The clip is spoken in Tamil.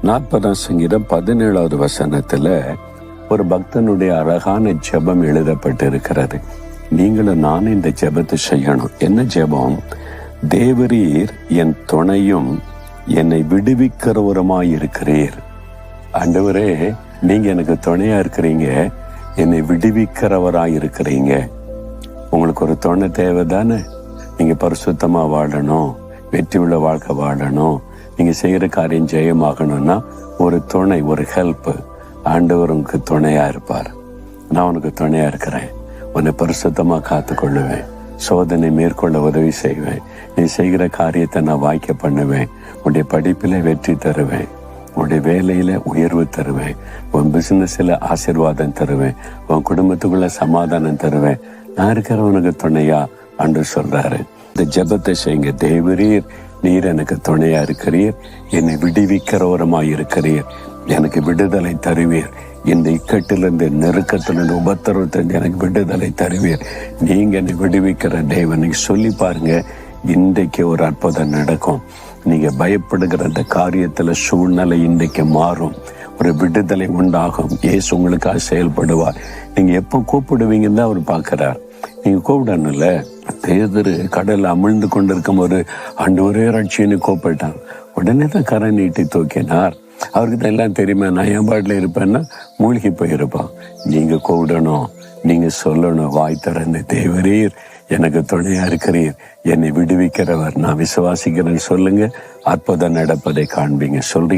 40ஆம் சங்கீதம் 17வது வசனத்துல ஒரு பக்தனுடைய அழகான ஜெபம் எழுதப்பட்டிருக்கிறது. நீங்களும் நானும் இந்த ஜெபத்தை செய்யணும். என்ன ஜெபம்? தேவரீர் என் துணையும் என்னை விடுவிக்கிறவருமாய் இருக்கிறீர். ஆண்டவரே, நீங்க எனக்கு துணையா இருக்கிறீங்க, என்னை விடுவிக்கிறவராய் இருக்கிறீங்க. உங்களுக்கு ஒரு துணை தேவைதானே? நீங்க பரிசுத்தமா வாழணும், வெற்றி உள்ள வாழ்க்கை வாழணும், நீங்க செய்யற காரியம் ஜெயமாகணும்னா ஒரு துணை, ஒரு ஹெல்ப் ஆண்டவர் உங்களுக்கு துணையா இருப்பார். நான் உனக்கு துணையா இருக்கிறேன், உன்னை பரிசுத்தமா காத்து கொள்ளுவேன், சோதனை மேற்கொள்ள உதவி செய்வேன், நீ செய்கிற காரியத்தை நான் வாய்க்க பண்ணுவேன், உன்னுடைய படிப்பில வெற்றி தருவேன், உன்னுடைய வேலையில உயர்வு தருவேன், உன் பிசினஸ்ல ஆசீர்வாதம் தருவேன், உன் குடும்பத்துக்குள்ள சமாதானம் தருவேன். நான் இருக்கிறவனுக்கு துணையா அன்று சொல்றாரு. இந்த ஜெபத்தை செய்யுங்க. தேவரீர், நீர் எனக்கு துணையா இருக்கிறீர், என்னை விடுவிக்கிறவருமாய் இருக்கிறீர், எனக்கு விடுதலை தருவீர், இந்த இக்கட்டிலிருந்து, நெருக்கத்திலிருந்து, உபத்திரத்திலிருந்து எனக்கு விடுதலை தருவீர், நீங்க என்னை விடுவிக்கிற தேவன். நீங்க சொல்லி பாருங்க, இன்றைக்கு ஒரு அற்புதம் நடக்கும். நீங்க பயப்படுகிற அந்த காரியத்துல சூழ்நிலை இன்றைக்கு மாறும், ஒரு விடுதலை உண்டாகும். இயேசு உங்களுக்காக செயல்படுவார். நீங்க எப்போ கூப்பிடுவீங்கன்னு தான் அவர் பார்க்கிறார். நீங்க கூப்பிடணும்ல. பேதுரு கடல் அமிழ்ந்து கொண்டிருக்கும் ஒரு ஆண்டவரே ரட்சின்னு கூப்பிட்டான். உடனே தான் கரை நீட்டி தூக்கினார். அவருக்கு தான் எல்லாம் தெரியுமா, நான் என் பாட்டில் இருப்பேன்னா மூழ்கி போயிருப்பான். நீங்க கூப்பிடணும், நீங்க சொல்லணும், வாய் திறந்து, தேவரீர் எனக்கு துணையா இருக்கிறீர், என்னை விடுவிக்கிறவர், நான் விசுவாசிக்கிறேன்னு சொல்லுங்க. அற்புதம் நடப்பதை காண்பீங்க. சொல்றீங்க.